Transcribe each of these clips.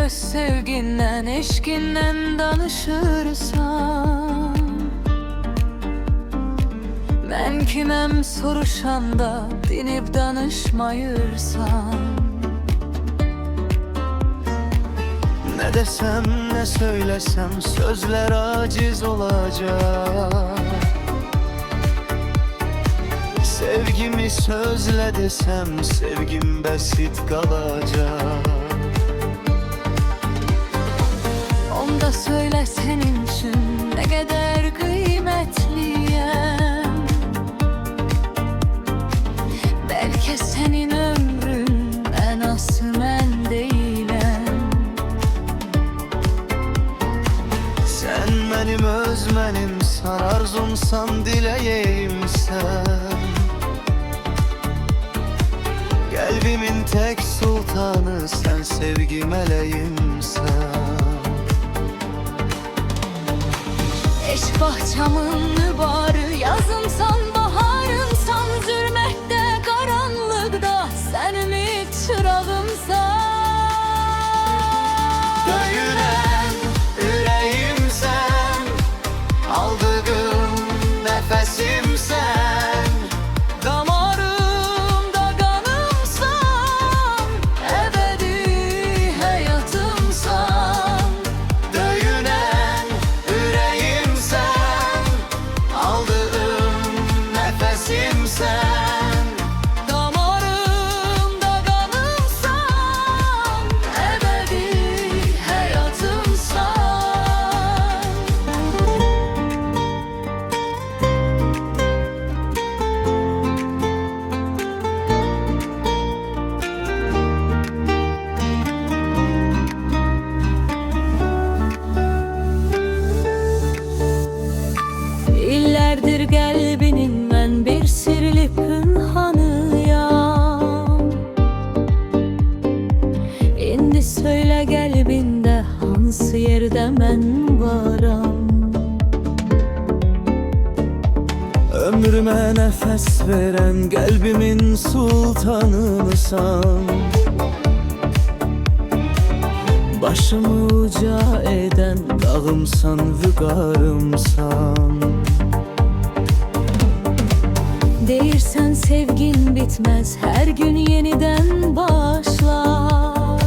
öz sevgindən, eşqindən danışırsan. Mən kiməm soruşanda dinib danışmayırsan. Ne desem ne söylesem sözler aciz olacak. Sevgimi sözle desem sevgim basit kalacak. Onda söyle senin için ne kadar kıymetliyim. Belki senin ömrün en azı mən değilim. Sen benim özmenimsen, arzumsan, dileğimsen. Kalbimin tek sultanı sen, sevgi meleğimsen. Eşk bahçamın mübarı, yazımsan, baharımsan, zülmette, karanlıkta sen ümit çırağımsan. Döyünen yüreğimsen, aldığım nefesimsen. Damarımda kanımsan, ebedi hayatımsan. Döyünen yüreğimsen, aldığım nefesimsen. Damarımda kanımsan, ebedi hayatımsan. İllerdir kalbinin ben bir sirli pünhanıyam. İndi söyle kalbinde hansı yerde ben varam. Ömrüme nefes veren kalbimin sultanımsan. Başımı uca eden dağımsan, vügarımsan. Değirsen sevgin bitmez, her gün yeniden başlar.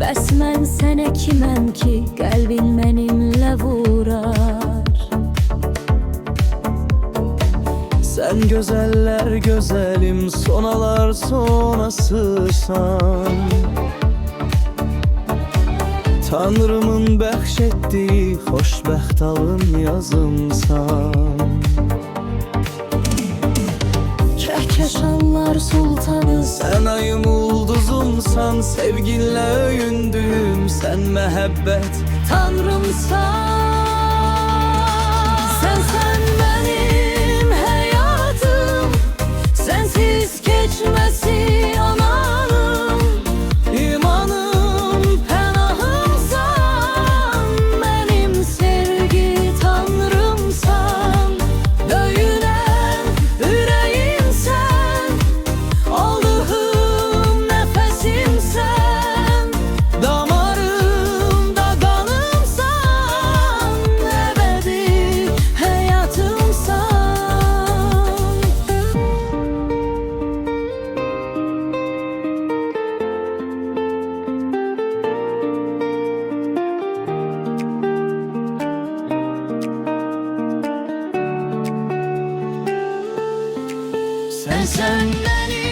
Bəs mən sənə kiməm ki, qəlbin mənimlə vurar. Sen güzeller güzelim, sonalar sonasısan. Tanrımın bəxşetdiyi xoşbəxt alın yazımsan. Kəhkəşanlar sultanı Sen ayım ulduzumsan, sevginle öyündüğüm sen mehabbet. Tanrımsan. Sen benim hayatım, sensiz geçmesi amanım. İmanım Pənahımsan, benim sevgi tanrımsan. Döyünen yüreğimsen, aldığım nefesimsen. damarımda Kanımsan, ebedi hayatımsan. sen Benim